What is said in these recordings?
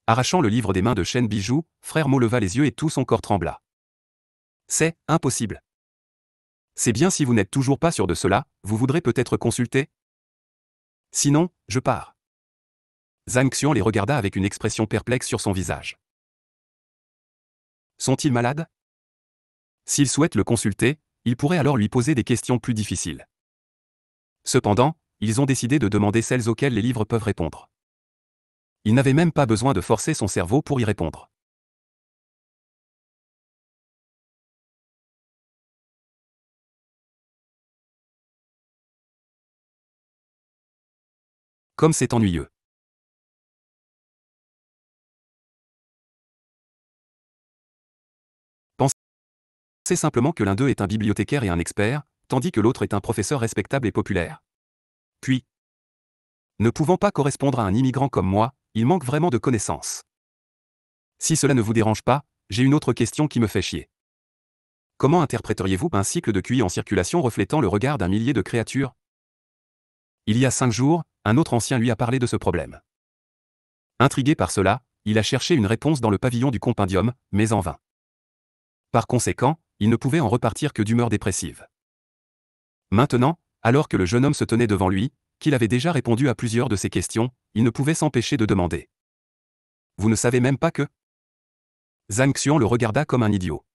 arrachant le livre des mains de Chen Bijou, frère Mo leva les yeux et tout son corps trembla. C'est impossible. C'est bien, si vous n'êtes toujours pas sûr de cela, vous voudrez peut-être consulter? Sinon, je pars. Zhang Xuan les regarda avec une expression perplexe sur son visage. Sont-ils malades? S'ils souhaitent le consulter, ils pourraient alors lui poser des questions plus difficiles. Cependant, ils ont décidé de demander celles auxquelles les livres peuvent répondre. Ils n'avaient même pas besoin de forcer son cerveau pour y répondre. Comme c'est ennuyeux. Pensez simplement que l'un d'eux est un bibliothécaire et un expert, tandis que l'autre est un professeur respectable et populaire. Puis, ne pouvant pas correspondre à un immigrant comme moi, il manque vraiment de connaissances. Si cela ne vous dérange pas, j'ai une autre question qui me fait chier. Comment interpréteriez-vous un cycle de QI en circulation reflétant le regard d'un millier de créatures? Il y a 5 jours, un autre ancien lui a parlé de ce problème. Intrigué par cela, il a cherché une réponse dans le pavillon du compendium, mais en vain. Par conséquent, il ne pouvait en repartir que d'humeur dépressive. Maintenant, alors que le jeune homme se tenait devant lui, qu'il avait déjà répondu à plusieurs de ses questions, il ne pouvait s'empêcher de demander. Vous ne savez même pas que... Zhang Xuan le regarda comme un idiot.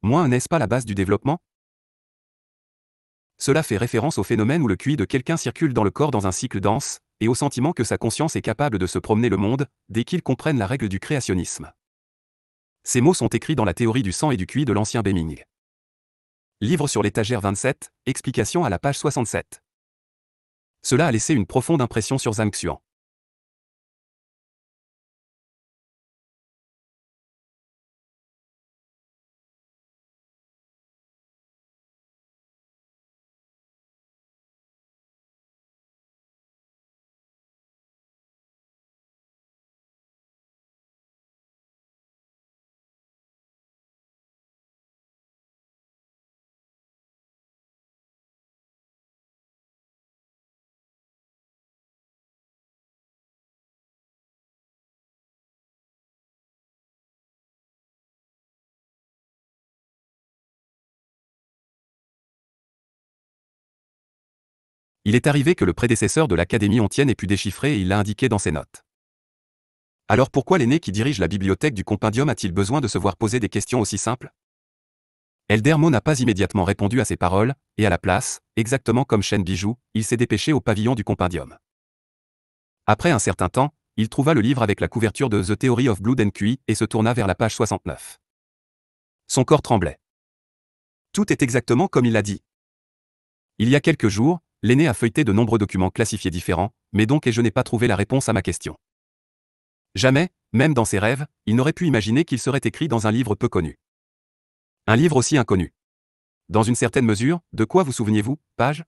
Moi, n'est-ce pas la base du développement? Cela fait référence au phénomène où le QI de quelqu'un circule dans le corps dans un cycle dense, et au sentiment que sa conscience est capable de se promener le monde, dès qu'il comprenne la règle du créationnisme. Ces mots sont écrits dans la théorie du sang et du QI de l'ancien Beming. Livre sur l'étagère 27, explication à la page 67. Cela a laissé une profonde impression sur Zhang Xuan. Il est arrivé que le prédécesseur de l'Académie Ontienne ait pu déchiffrer et il l'a indiqué dans ses notes. Alors pourquoi l'aîné qui dirige la bibliothèque du compendium a-t-il besoin de se voir poser des questions aussi simples? Eldermo n'a pas immédiatement répondu à ces paroles, et à la place, exactement comme Chen Bijou, il s'est dépêché au pavillon du compendium. Après un certain temps, il trouva le livre avec la couverture de The Theory of Blood and QI et se tourna vers la page 69. Son corps tremblait. Tout est exactement comme il l'a dit. Il y a quelques jours, l'aîné a feuilleté de nombreux documents classifiés différents, mais donc et je n'ai pas trouvé la réponse à ma question. Jamais, même dans ses rêves, il n'aurait pu imaginer qu'il serait écrit dans un livre peu connu. Un livre aussi inconnu. Dans une certaine mesure, de quoi vous souveniez-vous, page?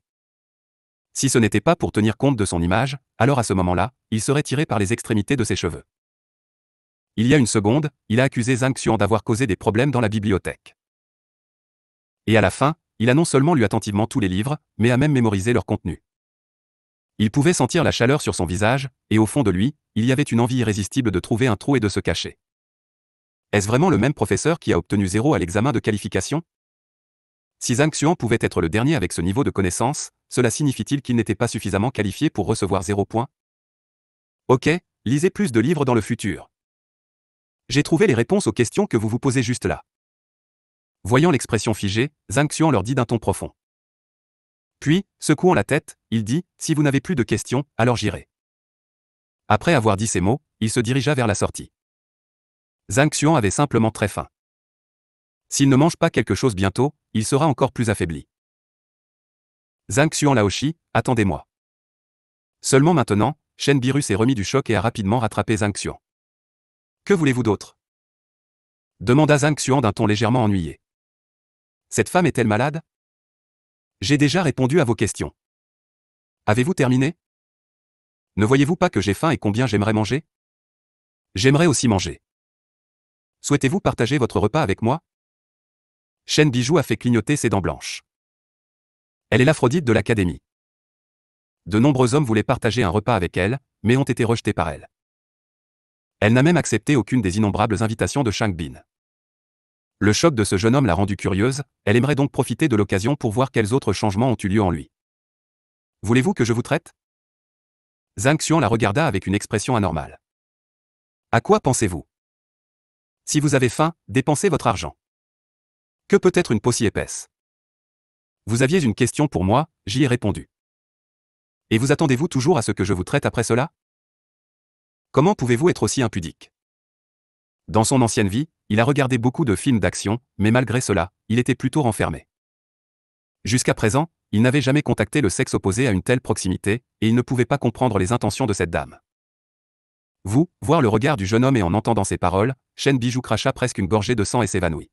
Si ce n'était pas pour tenir compte de son image, alors à ce moment-là, il serait tiré par les extrémités de ses cheveux. Il y a une seconde, il a accusé Zhang Xuan d'avoir causé des problèmes dans la bibliothèque. Et à la fin, il a non seulement lu attentivement tous les livres, mais a même mémorisé leur contenu. Il pouvait sentir la chaleur sur son visage, et au fond de lui, il y avait une envie irrésistible de trouver un trou et de se cacher. Est-ce vraiment le même professeur qui a obtenu 0 à l'examen de qualification? Si Zhang Xuan pouvait être le dernier avec ce niveau de connaissance, cela signifie-t-il qu'il n'était pas suffisamment qualifié pour recevoir 0 point? Ok, lisez plus de livres dans le futur. J'ai trouvé les réponses aux questions que vous vous posez juste là. Voyant l'expression figée, Zhang Xuan leur dit d'un ton profond. Puis, secouant la tête, il dit, si vous n'avez plus de questions, alors j'irai. Après avoir dit ces mots, il se dirigea vers la sortie. Zhang Xuan avait simplement très faim. S'il ne mange pas quelque chose bientôt, il sera encore plus affaibli. Zhang Xuan Laoshi, attendez-moi. Seulement maintenant, Shen Biru s'est remis du choc et a rapidement rattrapé Zhang Xuan. Que voulez-vous d'autre? Demanda Zhang Xuan d'un ton légèrement ennuyé. Cette femme est-elle malade? J'ai déjà répondu à vos questions. Avez-vous terminé? Ne voyez-vous pas que j'ai faim et combien j'aimerais manger? J'aimerais aussi manger. Souhaitez-vous partager votre repas avec moi? Shen Bijou a fait clignoter ses dents blanches. Elle est l'Aphrodite de l'Académie. De nombreux hommes voulaient partager un repas avec elle, mais ont été rejetés par elle. Elle n'a même accepté aucune des innombrables invitations de Shang Bin. Le choc de ce jeune homme l'a rendue curieuse, elle aimerait donc profiter de l'occasion pour voir quels autres changements ont eu lieu en lui. Voulez-vous que je vous traite? Zhang Xuan la regarda avec une expression anormale. À quoi pensez-vous? Si vous avez faim, dépensez votre argent. Que peut être une peau si épaisse? Vous aviez une question pour moi, j'y ai répondu. Et vous attendez-vous toujours à ce que je vous traite après cela? Comment pouvez-vous être aussi impudique? Dans son ancienne vie, il a regardé beaucoup de films d'action, mais malgré cela, il était plutôt renfermé. Jusqu'à présent, il n'avait jamais contacté le sexe opposé à une telle proximité, et il ne pouvait pas comprendre les intentions de cette dame. Vous, voir le regard du jeune homme et en entendant ces paroles, Shen Bijou cracha presque une gorgée de sang et s'évanouit.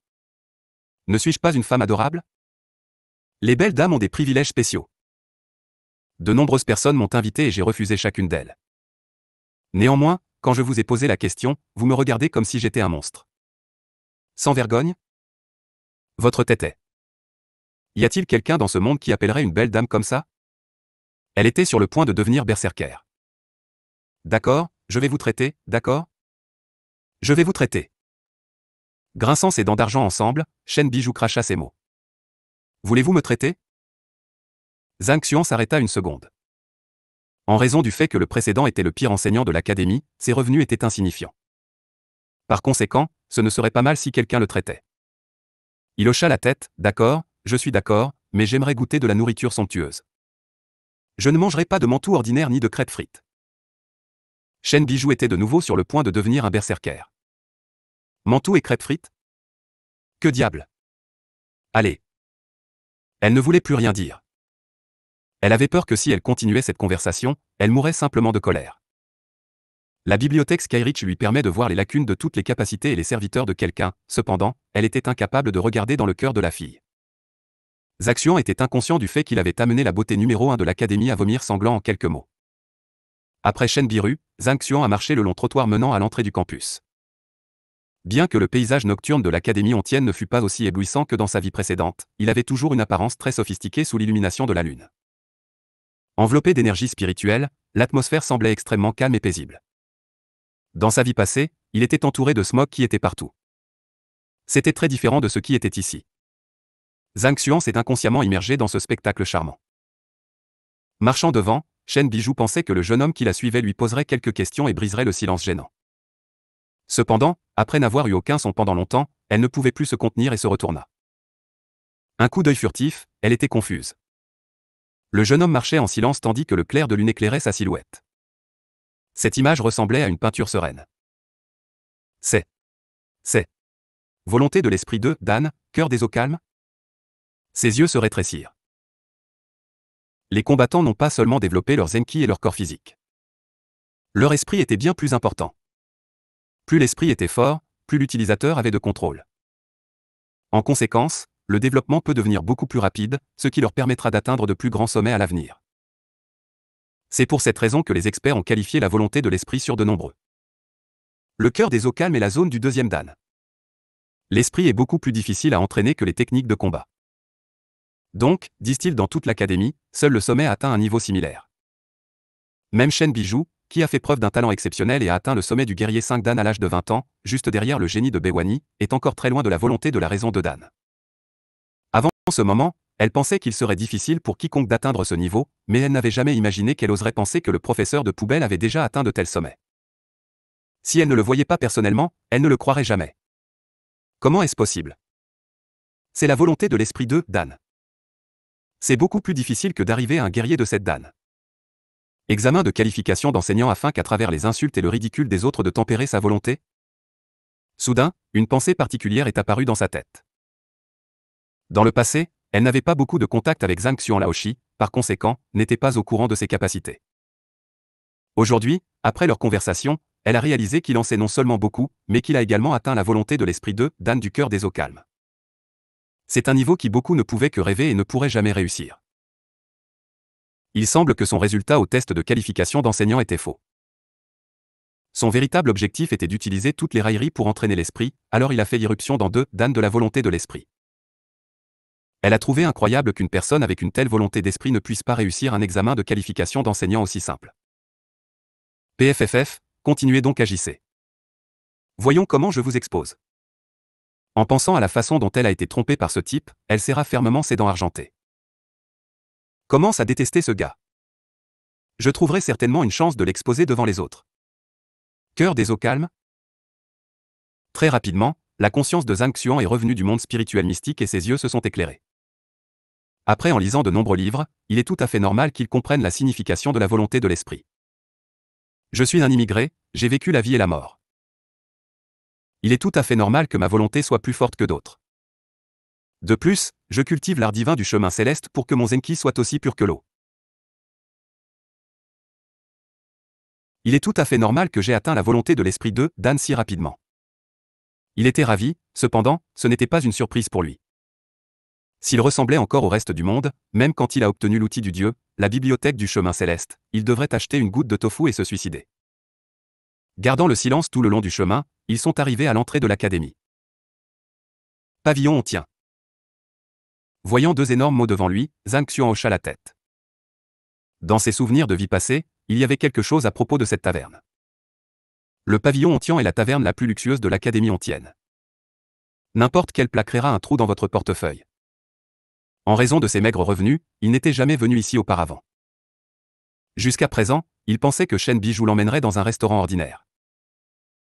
Ne suis-je pas une femme adorable? Les belles dames ont des privilèges spéciaux. De nombreuses personnes m'ont invité et j'ai refusé chacune d'elles. Néanmoins, quand je vous ai posé la question, vous me regardez comme si j'étais un monstre. Sans vergogne? Votre tête est. Y a-t-il quelqu'un dans ce monde qui appellerait une belle dame comme ça? Elle était sur le point de devenir berserker. D'accord, je vais vous traiter, d'accord? Je vais vous traiter. Grinçant ses dents d'argent ensemble, Shen Bijou cracha ces mots. Voulez-vous me traiter? Zhang Xuan s'arrêta une seconde. En raison du fait que le précédent était le pire enseignant de l'académie, ses revenus étaient insignifiants. Par conséquent, ce ne serait pas mal si quelqu'un le traitait. Il hocha la tête, d'accord, je suis d'accord, mais j'aimerais goûter de la nourriture somptueuse. Je ne mangerai pas de mantou ordinaire ni de crêpes frites. Shen Bijou était de nouveau sur le point de devenir un berserker. Mantou et crêpes frites? Que diable? Allez. Elle ne voulait plus rien dire. Elle avait peur que si elle continuait cette conversation, elle mourrait simplement de colère. La bibliothèque Skyreach lui permet de voir les lacunes de toutes les capacités et les serviteurs de quelqu'un, cependant, elle était incapable de regarder dans le cœur de la fille. Zhang Xuan était inconscient du fait qu'il avait amené la beauté numéro 1 de l'académie à vomir sanglant en quelques mots. Après Shen Biru, Zhang Xuan a marché le long trottoir menant à l'entrée du campus. Bien que le paysage nocturne de l'académie ontienne ne fût pas aussi éblouissant que dans sa vie précédente, il avait toujours une apparence très sophistiquée sous l'illumination de la lune. Enveloppé d'énergie spirituelle, l'atmosphère semblait extrêmement calme et paisible. Dans sa vie passée, il était entouré de smog qui était partout. C'était très différent de ce qui était ici. Zhang Xuan s'est inconsciemment immergé dans ce spectacle charmant. Marchant devant, Shen Bijou pensait que le jeune homme qui la suivait lui poserait quelques questions et briserait le silence gênant. Cependant, après n'avoir eu aucun son pendant longtemps, elle ne pouvait plus se contenir et se retourna. Un coup d'œil furtif, elle était confuse. Le jeune homme marchait en silence tandis que le clair de lune éclairait sa silhouette. Cette image ressemblait à une peinture sereine. C'est. Volonté de l'esprit de Dan, cœur des eaux calmes? Ses yeux se rétrécirent. Les combattants n'ont pas seulement développé leur zenki et leur corps physique. Leur esprit était bien plus important. Plus l'esprit était fort, plus l'utilisateur avait de contrôle. En conséquence, le développement peut devenir beaucoup plus rapide, ce qui leur permettra d'atteindre de plus grands sommets à l'avenir. C'est pour cette raison que les experts ont qualifié la volonté de l'esprit sur de nombreux. Le cœur des eaux calmes est la zone du deuxième dan. L'esprit est beaucoup plus difficile à entraîner que les techniques de combat. Donc, disent-ils dans toute l'académie, seul le sommet a atteint un niveau similaire. Même Shen Bijou, qui a fait preuve d'un talent exceptionnel et a atteint le sommet du guerrier 5 Dan à l'âge de 20 ans, juste derrière le génie de Bewani, est encore très loin de la volonté de la raison de Dan. Avant ce moment, elle pensait qu'il serait difficile pour quiconque d'atteindre ce niveau, mais elle n'avait jamais imaginé qu'elle oserait penser que le professeur de poubelle avait déjà atteint de tels sommets. Si elle ne le voyait pas personnellement, elle ne le croirait jamais. Comment est-ce possible? C'est la volonté de l'esprit de Dan. C'est beaucoup plus difficile que d'arriver à un guerrier de cette Dan. Examen de qualification d'enseignant afin qu'à travers les insultes et le ridicule des autres de tempérer sa volonté? Soudain, une pensée particulière est apparue dans sa tête. Dans le passé, elle n'avait pas beaucoup de contact avec Zhang Xuan Laoshi, par conséquent, n'était pas au courant de ses capacités. Aujourd'hui, après leur conversation, elle a réalisé qu'il en sait non seulement beaucoup, mais qu'il a également atteint la volonté de l'esprit de Dan du cœur des eaux calmes. C'est un niveau qui beaucoup ne pouvaient que rêver et ne pourraient jamais réussir. Il semble que son résultat au test de qualification d'enseignant était faux. Son véritable objectif était d'utiliser toutes les railleries pour entraîner l'esprit, alors il a fait irruption dans deux Dan de la volonté de l'esprit. Elle a trouvé incroyable qu'une personne avec une telle volonté d'esprit ne puisse pas réussir un examen de qualification d'enseignant aussi simple. PFFF, continuez donc agissez. Voyons comment je vous expose. En pensant à la façon dont elle a été trompée par ce type, elle serra fermement ses dents argentées. Commence à détester ce gars. Je trouverai certainement une chance de l'exposer devant les autres. Cœur des eaux calmes. Très rapidement, la conscience de Zhang Xuan est revenue du monde spirituel mystique et ses yeux se sont éclairés. Après, en lisant de nombreux livres, il est tout à fait normal qu'il comprenne la signification de la volonté de l'esprit. Je suis un immigré, j'ai vécu la vie et la mort. Il est tout à fait normal que ma volonté soit plus forte que d'autres. De plus, je cultive l'art divin du chemin céleste pour que mon Zenki soit aussi pur que l'eau. Il est tout à fait normal que j'ai atteint la volonté de l'esprit de Dan si rapidement. Il était ravi, cependant, ce n'était pas une surprise pour lui. S'il ressemblait encore au reste du monde, même quand il a obtenu l'outil du Dieu, la bibliothèque du chemin céleste, il devrait acheter une goutte de tofu et se suicider. Gardant le silence tout le long du chemin, ils sont arrivés à l'entrée de l'académie. Pavillon on tient. Voyant deux énormes mots devant lui, Zhang Xuan hocha la tête. Dans ses souvenirs de vie passée, il y avait quelque chose à propos de cette taverne. Le pavillon Ontian est la taverne la plus luxueuse de l'académie ontienne. N'importe quel plat créera un trou dans votre portefeuille. En raison de ses maigres revenus, il n'était jamais venu ici auparavant. Jusqu'à présent, il pensait que Shen Bijou l'emmènerait dans un restaurant ordinaire.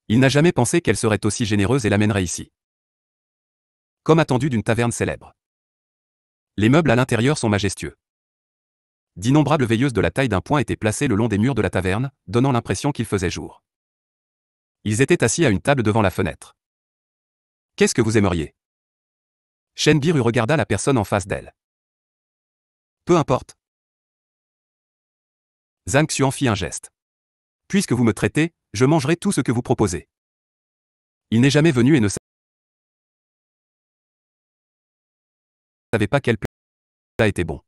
Il n'a jamais pensé qu'elle serait aussi généreuse et l'amènerait ici. Comme attendu d'une taverne célèbre. Les meubles à l'intérieur sont majestueux. D'innombrables veilleuses de la taille d'un poing étaient placées le long des murs de la taverne, donnant l'impression qu'il faisait jour. Ils étaient assis à une table devant la fenêtre. Qu'est-ce que vous aimeriez? Shen Biru regarda la personne en face d'elle. Peu importe. Zhang Xuan fit un geste. Puisque vous me traitez, je mangerai tout ce que vous proposez. Il n'est jamais venu et ne savait pas quel plat était bon.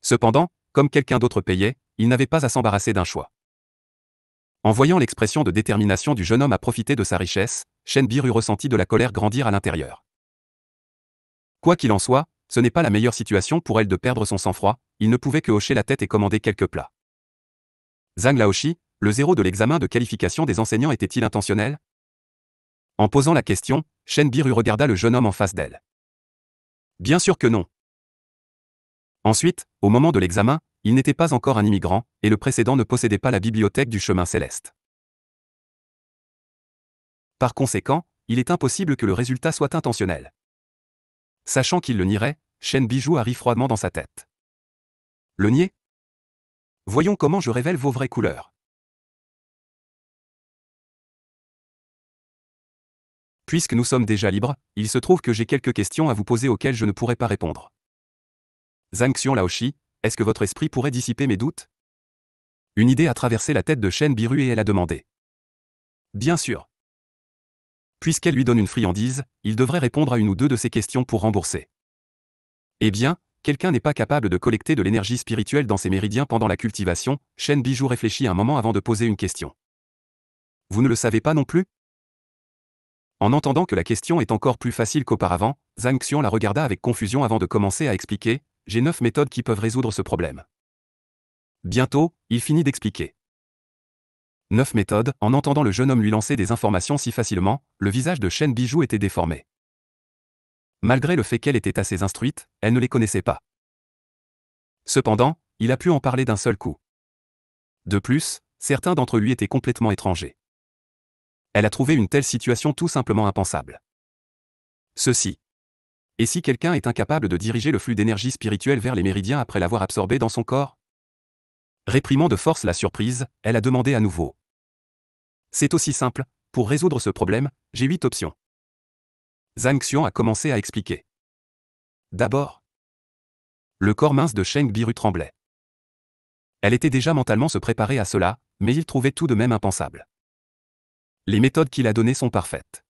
Cependant, comme quelqu'un d'autre payait, il n'avait pas à s'embarrasser d'un choix. En voyant l'expression de détermination du jeune homme à profiter de sa richesse, Shen Biru ressentit de la colère grandir à l'intérieur. Quoi qu'il en soit, ce n'est pas la meilleure situation pour elle de perdre son sang-froid, il ne pouvait que hocher la tête et commander quelques plats. Zhang Laoshi, le zéro de l'examen de qualification des enseignants était-il intentionnel? En posant la question, Shen Biru regarda le jeune homme en face d'elle. Bien sûr que non. Ensuite, au moment de l'examen, il n'était pas encore un immigrant, et le précédent ne possédait pas la bibliothèque du chemin céleste. Par conséquent, il est impossible que le résultat soit intentionnel. Sachant qu'il le nierait, Shen Bijou arrive froidement dans sa tête. Le nier? Voyons comment je révèle vos vraies couleurs. Puisque nous sommes déjà libres, il se trouve que j'ai quelques questions à vous poser auxquelles je ne pourrai pas répondre. Zhang Xuan Laoshi, est-ce que votre esprit pourrait dissiper mes doutes? Une idée a traversé la tête de Shen Biru et elle a demandé. Bien sûr. Puisqu'elle lui donne une friandise, il devrait répondre à une ou deux de ses questions pour rembourser. Eh bien, quelqu'un n'est pas capable de collecter de l'énergie spirituelle dans ses méridiens pendant la cultivation. Shen Bijou réfléchit un moment avant de poser une question. Vous ne le savez pas non plus? En entendant que la question est encore plus facile qu'auparavant, Zhang Xuan la regarda avec confusion avant de commencer à expliquer. J'ai 9 méthodes qui peuvent résoudre ce problème. Bientôt, il finit d'expliquer. 9 méthodes. En entendant le jeune homme lui lancer des informations si facilement, le visage de Shen Bijou était déformé. Malgré le fait qu'elle était assez instruite, elle ne les connaissait pas. Cependant, il a pu en parler d'un seul coup. De plus, certains d'entre lui étaient complètement étrangers. Elle a trouvé une telle situation tout simplement impensable. Ceci. Et si quelqu'un est incapable de diriger le flux d'énergie spirituelle vers les méridiens après l'avoir absorbé dans son corps? Réprimant de force la surprise, elle a demandé à nouveau. C'est aussi simple, pour résoudre ce problème, j'ai 8 options. Zhang Xuan a commencé à expliquer. D'abord, le corps mince de Shen Biru tremblait. Elle était déjà mentalement se préparer à cela, mais il trouvait tout de même impensable. Les méthodes qu'il a données sont parfaites.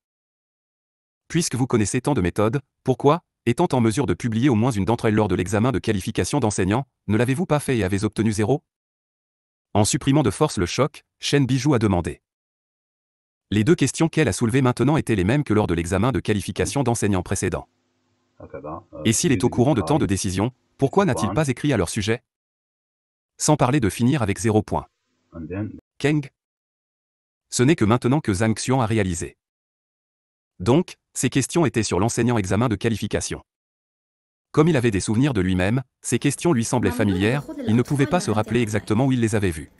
Puisque vous connaissez tant de méthodes, pourquoi, étant en mesure de publier au moins une d'entre elles lors de l'examen de qualification d'enseignant, ne l'avez-vous pas fait et avez obtenu 0? En supprimant de force le choc, Shen Bijou a demandé. Les 2 questions qu'elle a soulevées maintenant étaient les mêmes que lors de l'examen de qualification d'enseignant précédent. Et s'il est au courant de tant de décisions, pourquoi n'a-t-il pas écrit à leur sujet? Sans parler de finir avec 0 point. Keng? Ce n'est que maintenant que Zhang Xuan a réalisé. Donc, ces questions étaient sur l'enseignant examen de qualification. Comme il avait des souvenirs de lui-même, ces questions lui semblaient familières, il ne pouvait pas se rappeler exactement où il les avait vues.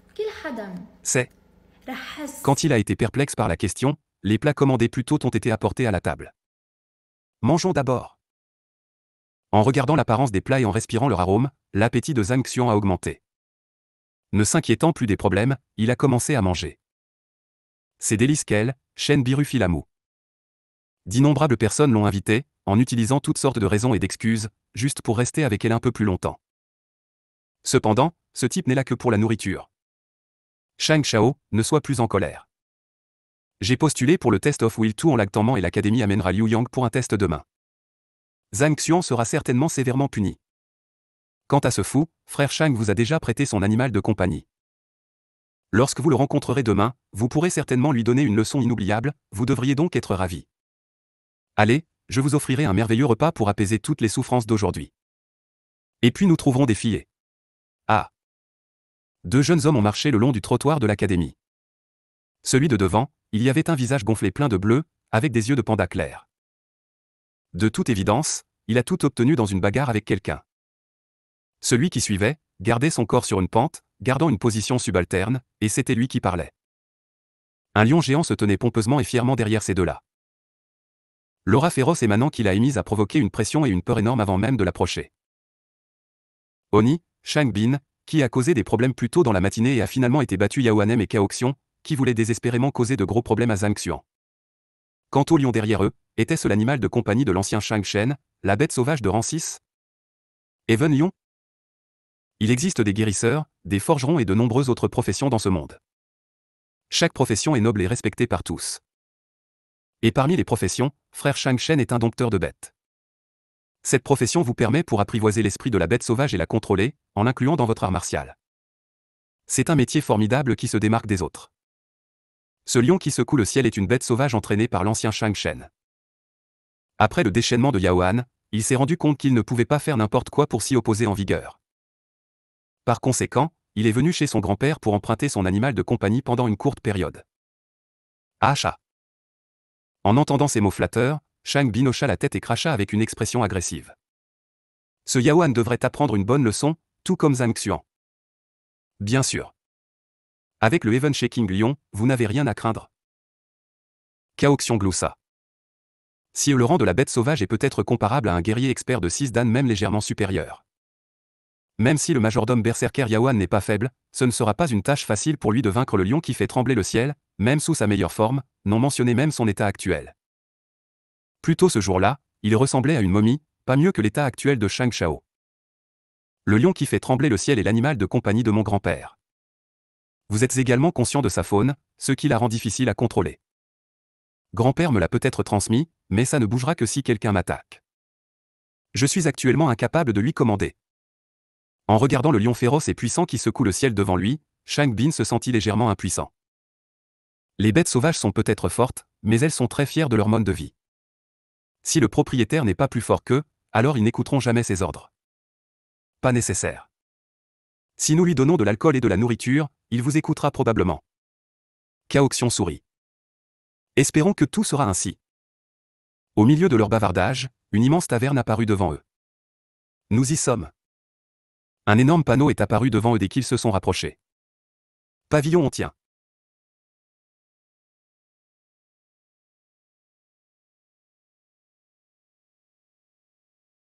C'est quand il a été perplexe par la question, les plats commandés plus tôt ont été apportés à la table. Mangeons d'abord. En regardant l'apparence des plats et en respirant leur arôme, l'appétit de Zhang Xuan a augmenté. Ne s'inquiétant plus des problèmes, il a commencé à manger. Ces délices qu'elle, Shen Birufilamou. D'innombrables personnes l'ont invité, en utilisant toutes sortes de raisons et d'excuses, juste pour rester avec elle un peu plus longtemps. Cependant, ce type n'est là que pour la nourriture. Shang Shao, ne sois plus en colère. J'ai postulé pour le test of Will 2 en Lactamment et l'académie amènera Liu Yang pour un test demain. Zhang Xuan sera certainement sévèrement puni. Quant à ce fou, frère Shang vous a déjà prêté son animal de compagnie. Lorsque vous le rencontrerez demain, vous pourrez certainement lui donner une leçon inoubliable, vous devriez donc être ravi. Allez, je vous offrirai un merveilleux repas pour apaiser toutes les souffrances d'aujourd'hui. Et puis nous trouverons des filles. Ah. Deux jeunes hommes ont marché le long du trottoir de l'académie. Celui de devant, il y avait un visage gonflé plein de bleu, avec des yeux de panda clair. De toute évidence, il a tout obtenu dans une bagarre avec quelqu'un. Celui qui suivait, gardait son corps sur une pente, gardant une position subalterne, et c'était lui qui parlait. Un lion géant se tenait pompeusement et fièrement derrière ces deux-là. L'aura féroce émanant qu'il a émise a provoqué une pression et une peur énorme avant même de l'approcher. Oni, Shang Bin, qui a causé des problèmes plus tôt dans la matinée et a finalement été battu Yao Hanem et Cao Xiong, qui voulaient désespérément causer de gros problèmes à Zhang Xuan. Quant au lion derrière eux, était-ce l'animal de compagnie de l'ancien Shang Shen, la bête sauvage de rang 6 Even Lion. Il existe des guérisseurs, des forgerons et de nombreuses autres professions dans ce monde. Chaque profession est noble et respectée par tous. Et parmi les professions, frère Shang Shen est un dompteur de bêtes. Cette profession vous permet pour apprivoiser l'esprit de la bête sauvage et la contrôler, en l'incluant dans votre art martial. C'est un métier formidable qui se démarque des autres. Ce lion qui secoue le ciel est une bête sauvage entraînée par l'ancien Shang Shen. Après le déchaînement de Yao Han, il s'est rendu compte qu'il ne pouvait pas faire n'importe quoi pour s'y opposer en vigueur. Par conséquent, il est venu chez son grand-père pour emprunter son animal de compagnie pendant une courte période. Achat. En entendant ces mots flatteurs, Shang Bin hocha la tête et cracha avec une expression agressive. Ce Yao Han devrait apprendre une bonne leçon, tout comme Zhang Xuan. Bien sûr. Avec le Heaven Shaking Lion, vous n'avez rien à craindre. Cao Xiong gloussa. Si le rang de la bête sauvage est peut-être comparable à un guerrier expert de 6 dan même légèrement supérieur. Même si le majordome berserker Yao Han n'est pas faible, ce ne sera pas une tâche facile pour lui de vaincre le lion qui fait trembler le ciel, même sous sa meilleure forme, non mentionné même son état actuel. Plus tôt ce jour-là, il ressemblait à une momie, pas mieux que l'état actuel de Shang Shao. Le lion qui fait trembler le ciel est l'animal de compagnie de mon grand-père. Vous êtes également conscient de sa faune, ce qui la rend difficile à contrôler. Grand-père me l'a peut-être transmis, mais ça ne bougera que si quelqu'un m'attaque. Je suis actuellement incapable de lui commander. En regardant le lion féroce et puissant qui secoue le ciel devant lui, Shang Bin se sentit légèrement impuissant. Les bêtes sauvages sont peut-être fortes, mais elles sont très fières de leur mode de vie. Si le propriétaire n'est pas plus fort qu'eux, alors ils n'écouteront jamais ses ordres. Pas nécessaire. Si nous lui donnons de l'alcool et de la nourriture, il vous écoutera probablement. Cao Xiong sourit. Espérons que tout sera ainsi. Au milieu de leur bavardage, une immense taverne apparut devant eux. Nous y sommes. Un énorme panneau est apparu devant eux dès qu'ils se sont rapprochés. Pavillon on tient.